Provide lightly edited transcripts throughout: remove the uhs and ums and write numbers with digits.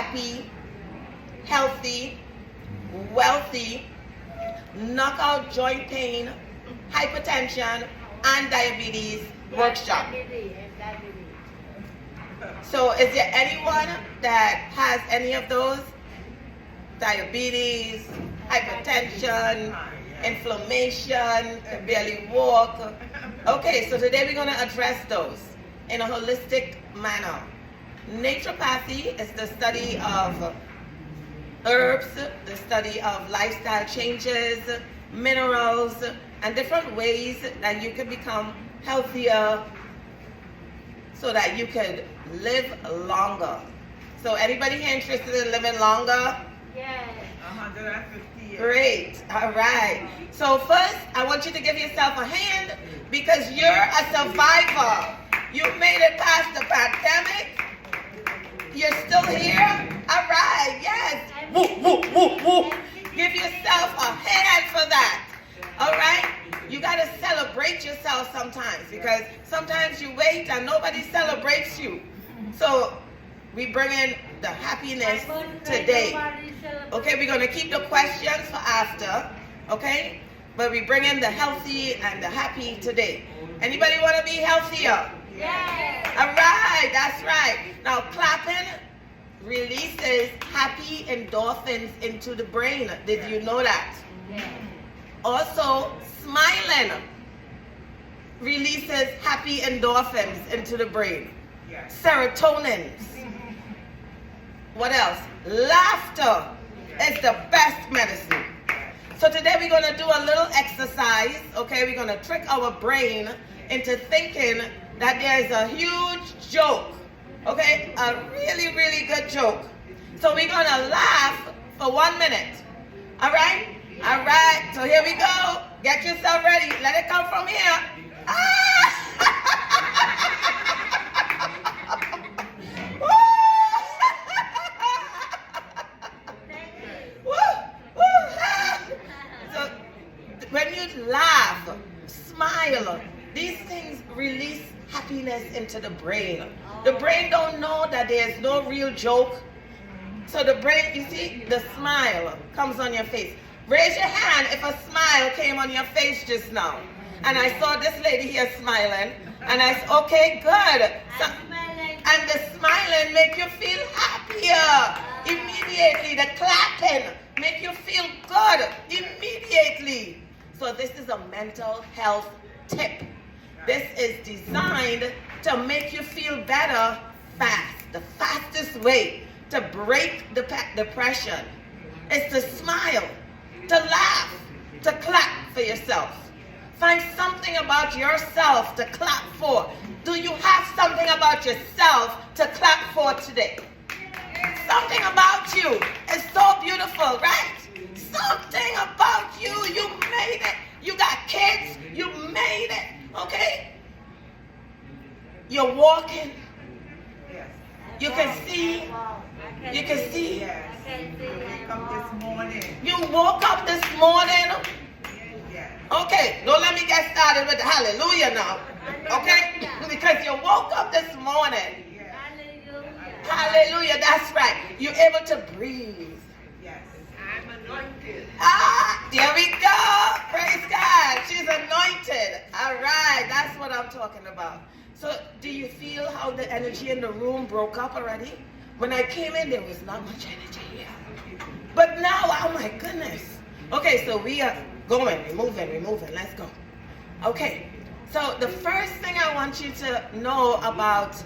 happy, healthy, wealthy, knockout joint pain, hypertension, and diabetes workshop. So is there anyone that has any of those? Diabetes, hypertension, inflammation, can barely walk. Okay, so today we're going to address those in a holistic manner. Naturopathy is the study of herbs, the study of lifestyle changes, minerals, and different ways that you can become healthier so that you could live longer. So anybody here interested in living longer? Yes. 150 years. Great. All right. So first, I want you to give yourself a hand because you're a survivor. You made it past the pandemic. You're still here. All right. Yes. Woo, woo, woo, woo. Give yourself a hand for that. All right. You got to celebrate yourself sometimes because sometimes you wait and nobody celebrates you. So we bring in the happiness today. Okay, we're going to keep the questions for after, okay? But we bring in the healthy and the happy today. Anybody want to be healthier? Yes. All right, that's right. Now, clapping releases happy endorphins into the brain. Did you know that? Yes. Also, smiling releases happy endorphins into the brain. Yes. Serotonin. What else? Laughter is the best medicine. So today we're going to do a little exercise, okay? We're going to trick our brain into thinking that there's a huge joke, okay? A really, really good joke. So we're going to laugh for 1 minute, all right? All right, so here we go. Get yourself ready. Let it come from here. Ah! So when you laugh, smile, these things release happiness into the brain. The brain don't know that there's no real joke. So the brain, you see, the smile comes on your face. Raise your hand if a smile came on your face just now. And I saw this lady here smiling. And I said, okay, good. So, and the smiling make you feel happier. Immediately, the clapping make you feel good. Immediately. So this is a mental health tip. This is designed to make you feel better fast. The fastest way to break the depression is to smile, to laugh, to clap for yourself. Find something about yourself to clap for. Do you have something about yourself to clap for today? Something about you is so beautiful, right? Something about you, you made it. You got kids, you made it, okay? You're walking. Yes. You can see. You can see. Yes. Wake up this morning. You woke up this morning. Yes. Okay, don't let me get started with the hallelujah now. Okay? Because you woke up this morning. Yes. Hallelujah, that's right. You're able to breathe. Yes. I'm anointed. Ah, there we go. Praise God. She's anointed. All right, that's what I'm talking about. So do you feel how the energy in the room broke up already? When I came in, there was not much energy here. But now, oh my goodness. Okay, so we are going, we're moving, let's go. Okay, so the first thing I want you to know about,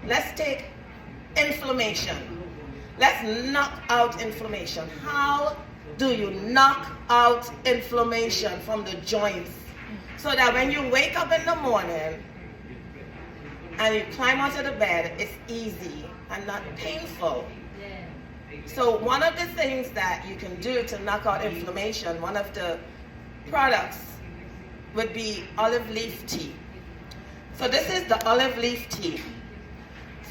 let's take inflammation. Let's knock out inflammation. How do you knock out inflammation from the joints? So that when you wake up in the morning and you climb onto the bed, it's easy and not painful. So one of the things that you can do to knock out inflammation, one of the products would be olive leaf tea. So this is the olive leaf tea.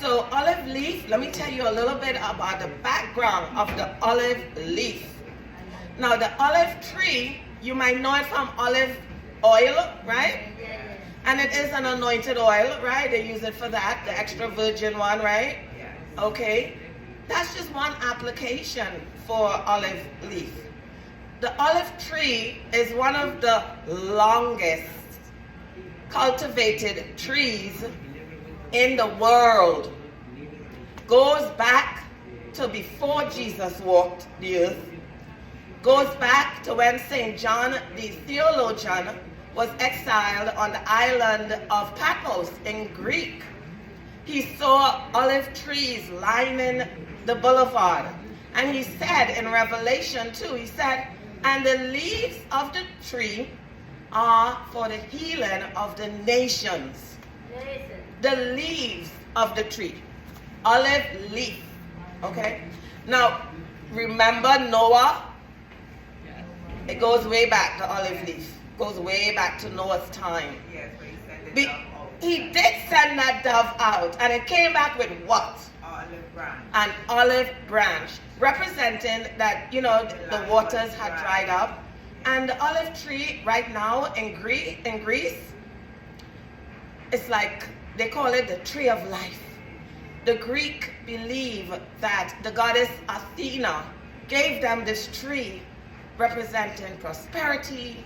So olive leaf, let me tell you a little bit about the background of the olive leaf. Now the olive tree, you might know it from olive oil, right? And it is an anointed oil, right? They use it for that, the extra virgin one, right? Okay. That's just one application for olive leaf. The olive tree is one of the longest cultivated trees in the world. Goes back to before Jesus walked the earth. Goes back to when St. John the theologian was exiled on the island of Patmos in Greece. He saw olive trees lining the boulevard. And he said in Revelation 2, he said, and the leaves of the tree are for the healing of the nations. The leaves of the tree. Olive leaf. Okay? Now, remember Noah? It goes way back, the olive leaf. Goes way back to Noah's time. Yes, but he sent the dove out. He did send that dove out, and it came back with what? Olive branch. An olive branch, representing that, you know, the waters had dried up. And the olive tree right now in Greece, it's like, they call it the tree of life. The Greek believe that the goddess Athena gave them this tree representing prosperity.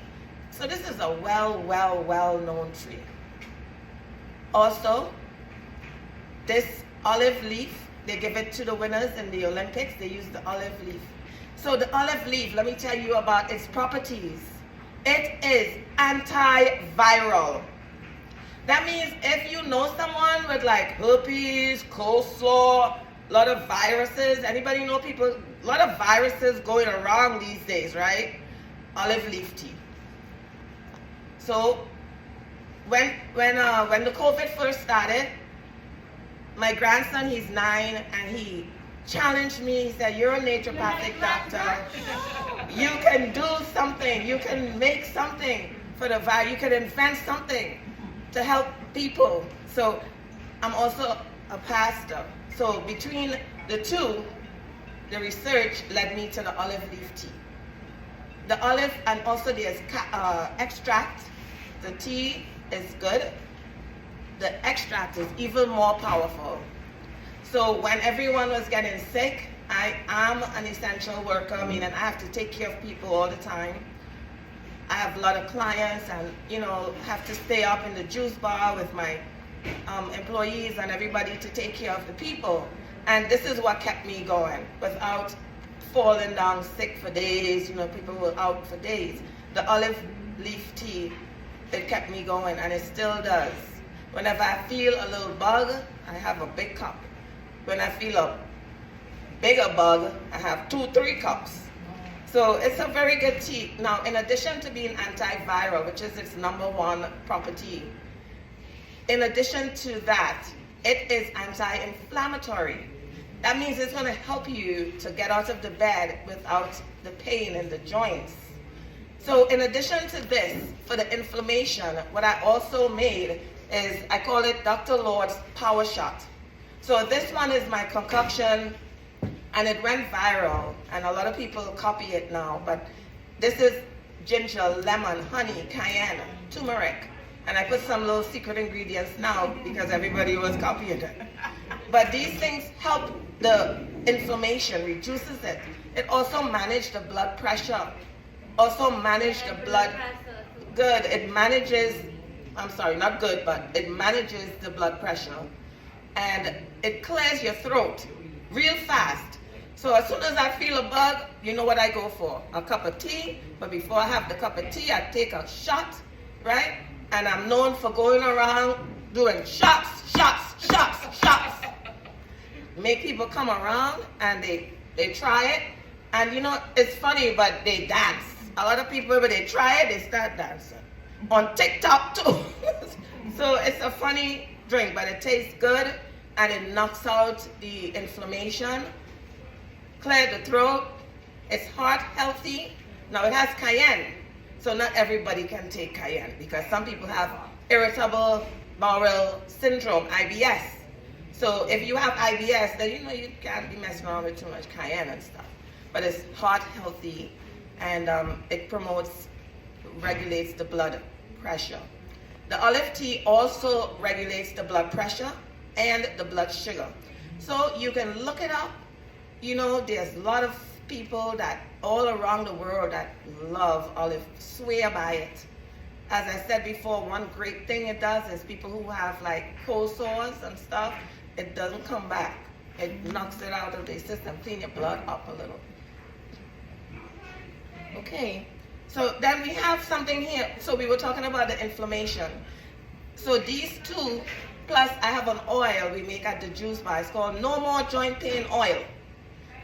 So this is a well-known tree. Also, this olive leaf, they give it to the winners in the Olympics. They use the olive leaf. So the olive leaf, let me tell you about its properties. It is antiviral. That means if you know someone with like herpes, cold sore, a lot of viruses, anybody know people, a lot of viruses going around these days, right? Olive leaf tea. So when the COVID first started, my grandson, he's 9, and he challenged me. He said, you're a naturopathic doctor. You can do something. You can make something for the virus. You can invent something to help people. So I'm also a pastor. So between the two, the research led me to the olive leaf tea. The olive, and also there's extract. The tea is good. The extract is even more powerful. So when everyone was getting sick, I am an essential worker, meaning I have to take care of people all the time. I have a lot of clients, and have to stay up in the juice bar with my employees and everybody to take care of the people. And this is what kept me going without falling down sick for days. People were out for days. The olive leaf tea, it kept me going, and it still does. Whenever I feel a little bug, I have a big cup. When I feel a bigger bug, I have 2-3 cups. So it's a very good tea. Now, in addition to being antiviral, which is its #1 property, in addition to that, it is anti-inflammatory. That means it's going to help you to get out of the bed without the pain in the joints. So in addition to this, for the inflammation, what I also made is, I call it Dr. Lord's Power Shot. So this one is my concoction, and it went viral, and a lot of people copy it now, but this is ginger, lemon, honey, cayenne, turmeric, and I put some little secret ingredients now because everybody was copying it. But these things help the inflammation, reduces it. It also manages the blood pressure, also manage the blood, good, it manages, I'm sorry, not good, but it manages the blood pressure. And it clears your throat real fast. So as soon as I feel a bug, you know what I go for? A cup of tea. But before I have the cup of tea, I take a shot, right? And I'm known for going around doing shots. Make people come around and they try it. And it's funny, but they dance. A lot of people, when they try it, they start dancing. On TikTok too. So it's a funny drink, but it tastes good, and it knocks out the inflammation, clear the throat. It's heart healthy. Now it has cayenne, so not everybody can take cayenne because some people have irritable bowel syndrome, IBS. So if you have IBS, then you can't be messing around with too much cayenne and stuff. But it's heart healthy, and it regulates the blood pressure. The olive tea also regulates the blood pressure and the blood sugar. So you can look it up you know, there's a lot of people that all around the world that love olive, swear by it. As I said before, one great thing it does is people who have like cold sores and stuff, it doesn't come back. It knocks it out of their system, clean your blood up a little. Okay, so then we have something here. So we were talking about the inflammation. So these two, plus I have an oil we make at the juice bar. It's called No More Joint Pain Oil.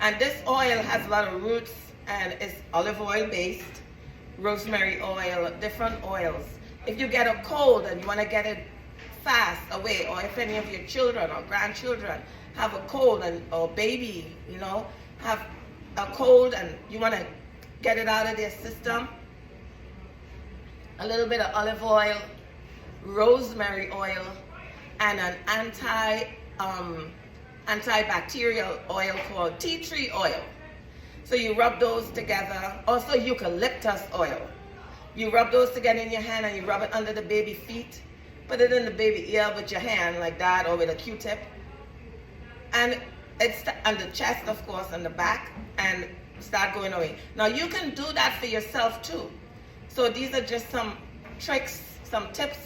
And this oil has a lot of roots and it's olive oil based, rosemary oil, different oils. If you get a cold and you want to get it fast away, or if any of your children or grandchildren have a cold and or baby, you know, have a cold and you want to get it out of their system, a little bit of olive oil, rosemary oil, and an antibacterial oil called tea tree oil. So you rub those together. Also eucalyptus oil. You rub those together in your hand and you rub it under the baby feet. Put it in the baby ear with your hand like that, or with a Q-tip. And it's on the chest, of course, on the back, and start going away. Now you can do that for yourself too. So these are just some tricks, some tips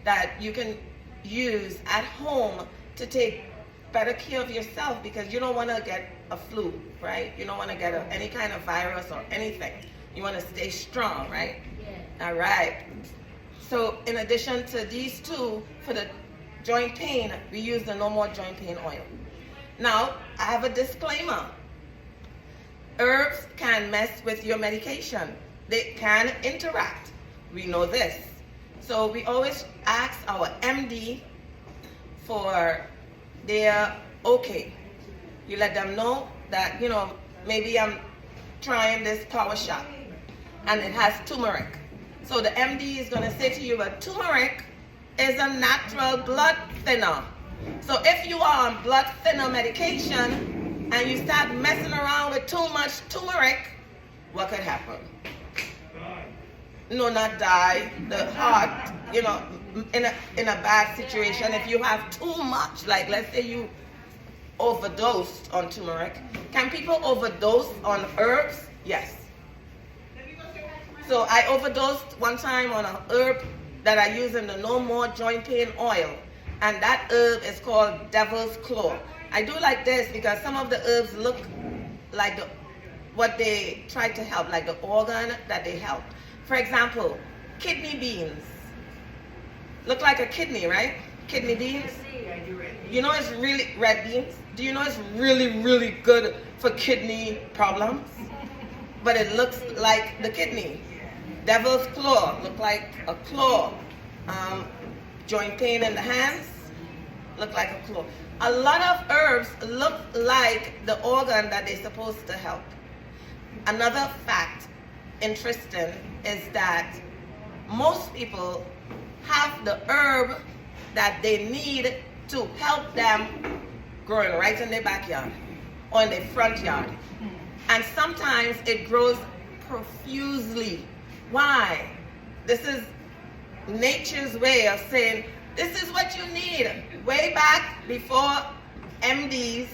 that you can use at home to take better care of yourself, because you don't want to get a flu, right? You don't want to get any kind of virus or anything. You want to stay strong, right? Yeah. All right. So in addition to these two, for the joint pain, we use the No More Joint Pain Oil. Now, I have a disclaimer. Herbs can mess with your medication. They can interact. We know this. So we always ask our MD for their okay. You let them know that, you know, maybe I'm trying this power shot and it has turmeric. So the MD is going to say to you that turmeric is a natural blood thinner. So if you are on blood thinner medication and you start messing around with too much turmeric, what could happen? No, not die. The heart, you know, in a bad situation, if you have too much, like let's say you overdosed on turmeric. Can people overdose on herbs? Yes. So I overdosed one time on an herb that I use in the No More Joint Pain Oil, and that herb is called Devil's Claw. I do like this because some of the herbs look like what they try to help, like the organ that they help. For example, kidney beans. Look like a kidney, right? Kidney beans. You know it's really, red beans. Do you know it's really, really good for kidney problems? But it looks like the kidney. Devil's claw, look like a claw. Joint pain in the hands, look like a claw. A lot of herbs look like the organ that they're supposed to help. Another fact, interesting, is that most people have the herb that they need to help them growing right in their backyard or in their front yard. And sometimes it grows profusely. Why? This is nature's way of saying, this is what you need. Way back before MDs,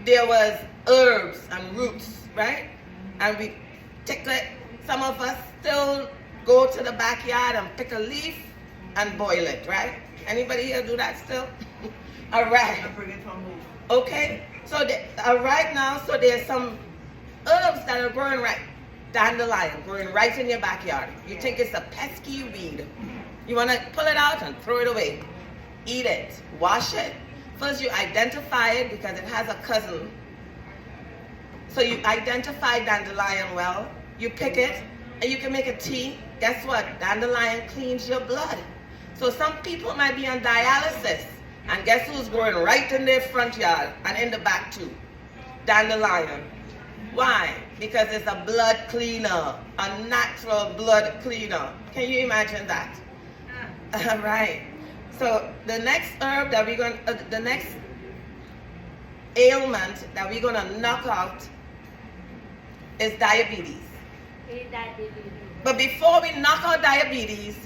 there was herbs and roots, right? And we tickle it. Some of us still go to the backyard and pick a leaf and boil it, right? Anybody here do that still? All right. Okay. So right now, so there's some herbs that are growing right. Dandelion growing right in your backyard. You think it's a pesky weed. You want to pull it out and throw it away. Eat it. Wash it. First you identify it because it has a cousin. So you identify dandelion well. You pick it and you can make a tea. Guess what? Dandelion cleans your blood. So some people might be on dialysis, and guess who's growing right in their front yard and in the back too? Dandelion. Why? Because it's a blood cleaner, a natural blood cleaner. Can you imagine that? All right. So the next herb that the next ailment that we're gonna knock out is diabetes. But before we knock out diabetes,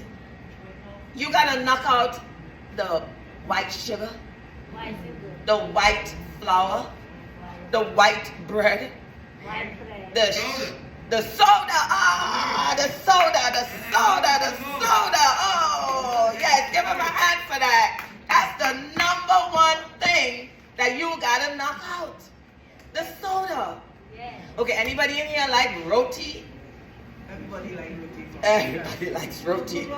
you gotta knock out the white sugar, the white flour, the white bread, the soda, the soda. Oh, yes, give him a hand for that. That's the number one thing that you gotta knock out. The soda. Okay, anybody in here like roti? Everybody like roti. Everybody likes roti.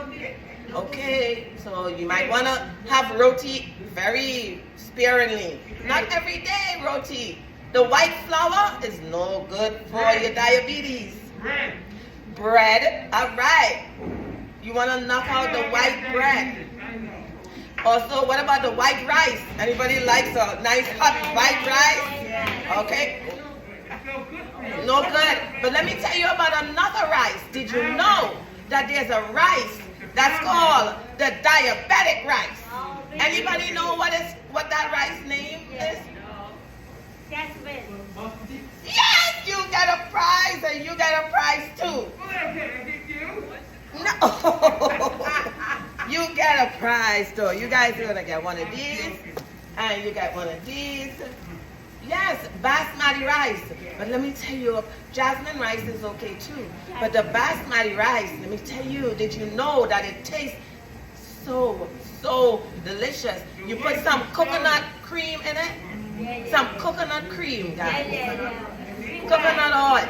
Okay, so you might want to have roti very sparingly. Not every day roti. The white flour is no good for your diabetes. Bread, all right. You want to knock out the white bread. Also, what about the white rice? Anybody likes a nice hot white rice? Okay. No good. But let me tell you about another rice. Did you know that there's a rice that's called the diabetic rice? Anybody know what that rice name is? Yes, you get a prize and you get a prize too. No. You get a prize though. You guys are gonna get one of these and you get one of these. Yes, basmati rice. But let me tell you, jasmine rice is okay too. But the basmati rice, let me tell you, did you know that it tastes so delicious? You put some coconut cream in it. Some coconut cream, guys. Coconut oil.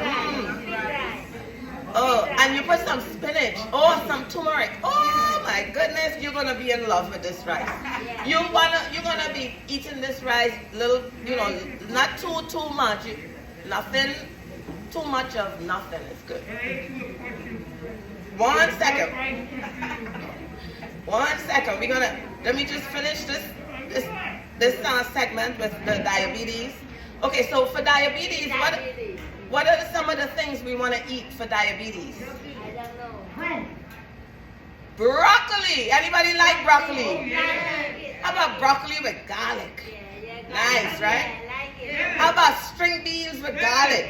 Oh, and you put some spinach or some turmeric. Oh my goodness, you're gonna be in love with this rice. You're gonna be eating this rice little, not too much. Nothing, too much of nothing is good. 1 second. 1 second. Let me just finish this segment with the diabetes. Okay, so for diabetes, what are some of the things we want to eat for diabetes? I don't know. Broccoli. Anybody like broccoli? How about broccoli with garlic? Nice, right? How about string beans with garlic?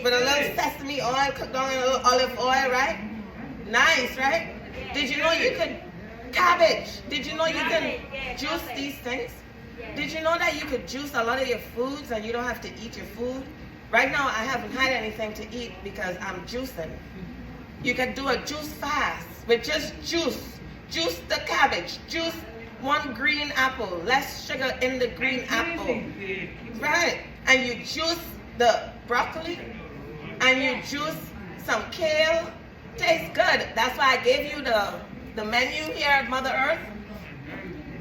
With a little sesame oil cooked on a little olive oil, right? Nice, right? Did you know you could cabbage? Did you know you can juice these things? Did you know that you could juice a lot of your foods and you don't have to eat your food? Right now I haven't had anything to eat because I'm juicing. You can do a juice fast with just juice. Juice the cabbage. Juice one green apple. Less sugar in the green apple. Right. And you juice the broccoli. And you juice some kale. Tastes good. That's why I gave you the menu here at Mother Earth.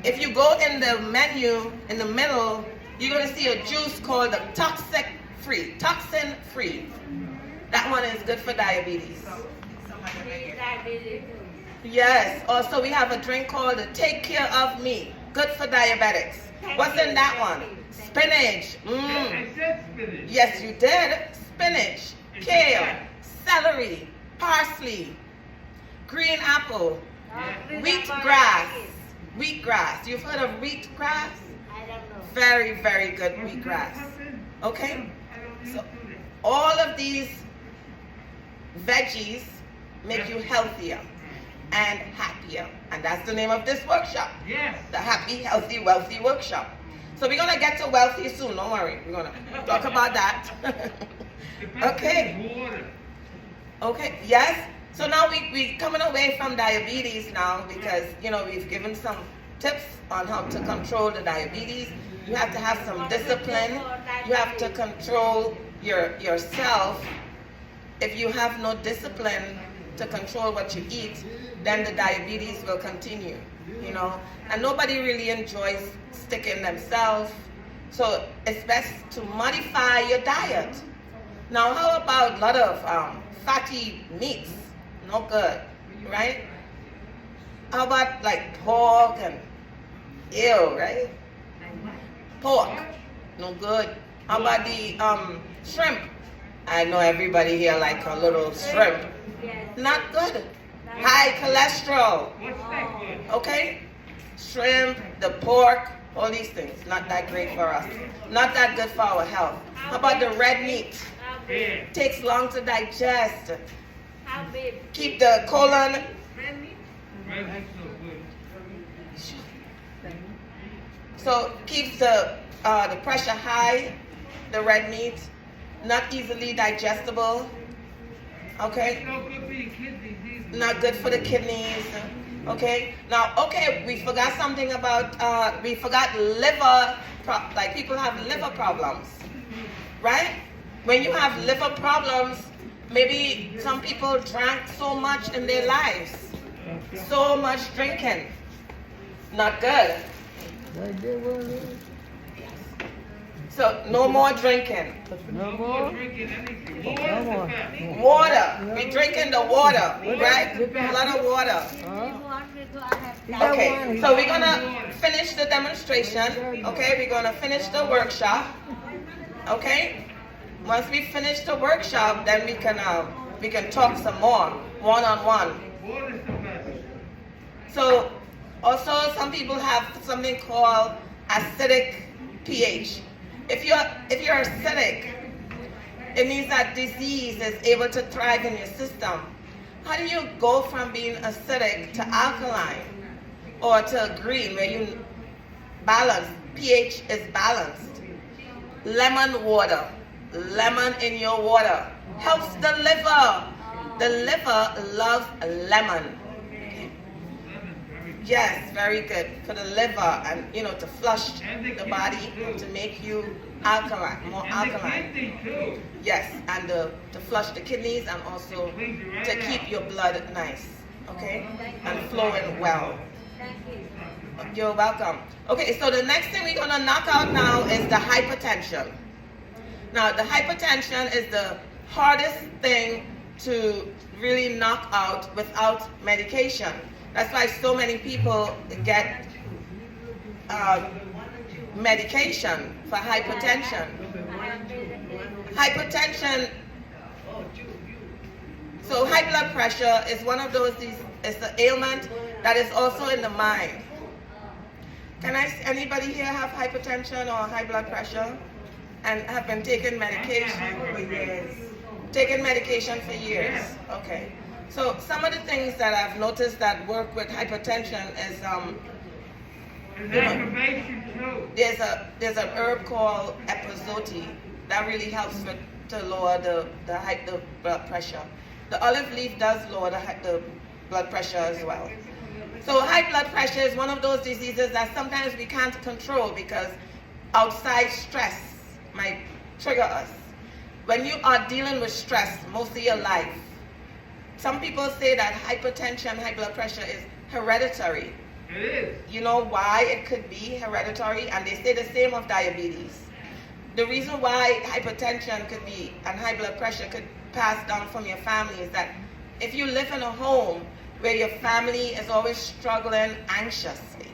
If you go in the menu, in the middle, you're going to see a juice called the toxin free. That one is good for diabetes. Yes. Also, we have a drink called the Take Care of Me. Good for diabetics. What's in that one? Spinach. I said spinach. Yes, you did. Spinach, kale, celery, parsley, green apple, wheatgrass. Wheatgrass. You've heard of wheatgrass? I don't know. Very, very good wheatgrass. Okay? So all of these veggies make you healthier and happier. And that's the name of this workshop. Yes. The Happy, Healthy, Wealthy Workshop. So we're going to get to wealthy soon. Don't worry. We're going to talk about that. Okay. Okay. Yes. So now we coming away from diabetes now because, we've given some tips on how to control the diabetes. You have to have some discipline. You have to control yourself. If you have no discipline to control what you eat, then the diabetes will continue, And nobody really enjoys sticking themselves. So it's best to modify your diet. Now, how about a lot of fatty meats? No good, right? How about like pork and ew, right? Pork, no good. How about the shrimp? I know everybody here like a little shrimp. Not good. High cholesterol. What's that good? Okay? Shrimp, the pork, all these things. Not that great for us. Not that good for our health. How about the red meat? Yeah. Takes long to digest. How big? Keep the colon. Red meat's so good. So keeps the pressure high the red meat, not easily digestible. Okay? No good for your kidneys either. Not good for the kidneys. Okay? Now, okay, we forgot something about, we forgot liver, like people have liver problems. Right? When you have liver problems, maybe some people drank so much in their lives. So much drinking. Not good. So no more drinking. No more drinking anything. Water. We're drinking the water, right? A lot of water. If you want me to, I have Okay, so we're gonna finish the demonstration. Okay, we're gonna finish the workshop. Okay? Once we finish the workshop, then we can talk some more, one-on-one. Water is the best. So also some people have something called acidic pH. If you're acidic, it means that disease is able to thrive in your system. How do you go from being acidic to alkaline or to green where you balance? pH is balanced. Lemon water, lemon in your water helps the liver. The liver loves lemon. Yes, very good for the liver and to flush the body to make you alkaline, more alkaline. And the kidney too. Yes, and to flush the kidneys and also to keep your blood nice, okay, and flowing well. Thank you. You're welcome. Okay, so the next thing we're gonna knock out now is the hypertension. Now, the hypertension is the hardest thing to really knock out without medication. That's why so many people get medication for hypertension. Hypertension, so high blood pressure is one of those, it's an ailment that is also in the mind. Anybody here have hypertension or high blood pressure and have been taking medication for years? Taking medication for years, okay. So some of the things that I've noticed that work with hypertension is And inflammation too. there's an herb called epazote that really helps to lower the blood pressure. The olive leaf does lower the blood pressure as well. So high blood pressure is one of those diseases that sometimes we can't control because outside stress might trigger us. When you are dealing with stress most of your life, some people say that hypertension, high blood pressure is hereditary. It is. You know why it could be hereditary? And they say the same of diabetes. The reason why hypertension could be and high blood pressure could pass down from your family is that if you live in a home where your family is always struggling anxiously,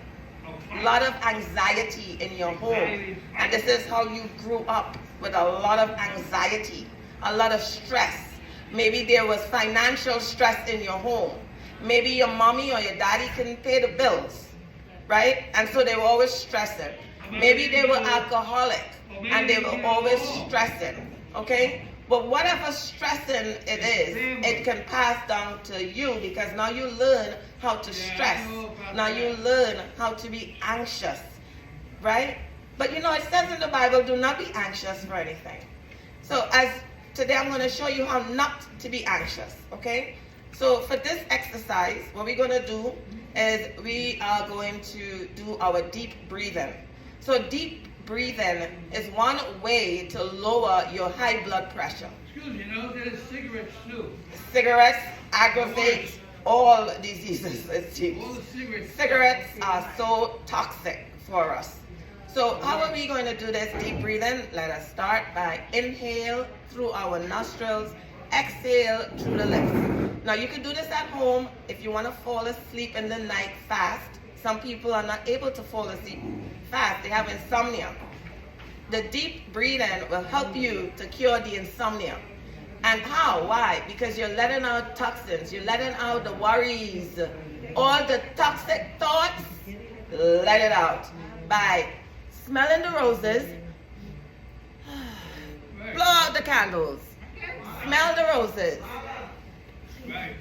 a lot of anxiety in your home, and this is how you grew up with a lot of anxiety, a lot of stress. Maybe there was financial stress in your home. Maybe your mommy or your daddy couldn't pay the bills, right? And so they were always stressing. Maybe they were alcoholic and they were always stressing, okay? But whatever stressing it is, it can pass down to you because now you learn how to stress. Now you learn how to be anxious, right? But it says in the Bible, do not be anxious for anything. So today I'm going to show you how not to be anxious, okay? So for this exercise, what we're going to do is we are going to do our deep breathing. So deep breathing is one way to lower your high blood pressure. Excuse me, there's cigarettes too. Cigarettes aggravate all diseases, it seems. All the cigarettes. Cigarettes are so toxic for us. So how are we going to do this deep breathing? Let us start by inhale through our nostrils, exhale through the lips. Now you can do this at home if you want to fall asleep in the night fast. Some people are not able to fall asleep fast. They have insomnia. The deep breathing will help you to cure the insomnia. And how? Why? Because you're letting out toxins. You're letting out the worries. All the toxic thoughts, let it out. By smelling the roses, blow out the candles. Smell the roses.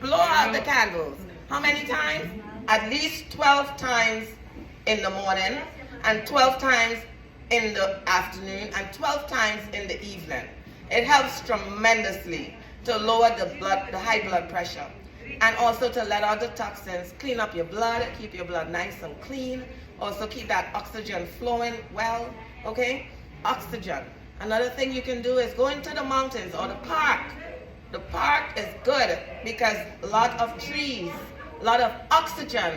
Blow out the candles. How many times? At least 12 times in the morning and 12 times in the afternoon and 12 times in the evening. It helps tremendously to lower the high blood pressure, and also to let out the toxins, clean up your blood, keep your blood nice and clean, also keep that oxygen flowing well, okay? Oxygen. Another thing you can do is go into the mountains or the park. The park is good because a lot of trees, a lot of oxygen.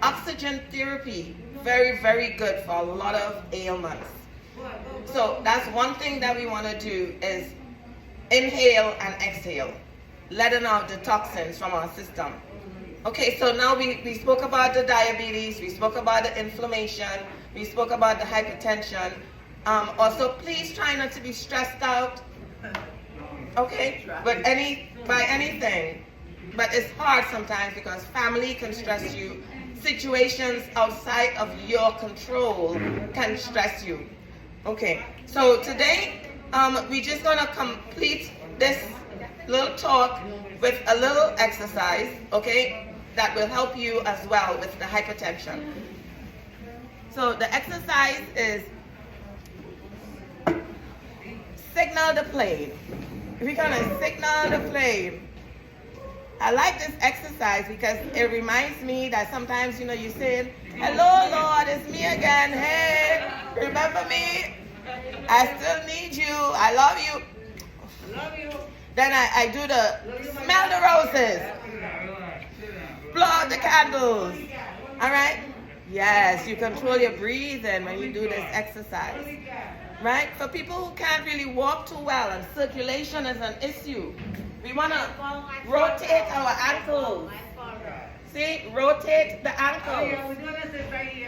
Oxygen therapy, very, very good for a lot of ailments. So that's one thing that we want to do is inhale and exhale, letting out the toxins from our system. Okay, so now we spoke about the diabetes, we spoke about the inflammation, we spoke about the hypertension. Also, please try not to be stressed out, okay, by anything. But it's hard sometimes because family can stress you. Situations outside of your control can stress you. Okay, so today we're just gonna complete this little talk with a little exercise, okay, that will help you as well with the hypertension. So the exercise is signal the plane. We're gonna signal the plane. I like this exercise because it reminds me that sometimes, you know, you say, hello Lord, it's me again. Hey, remember me? I still need you. I love you. Love you. Then I do the smell the roses, blow out the candles. All right? Yes, you control your breathing when you do this exercise. Right? For people who can't really walk too well and circulation is an issue, we want to rotate our ankles. See? Rotate the ankles. We're doing this right here.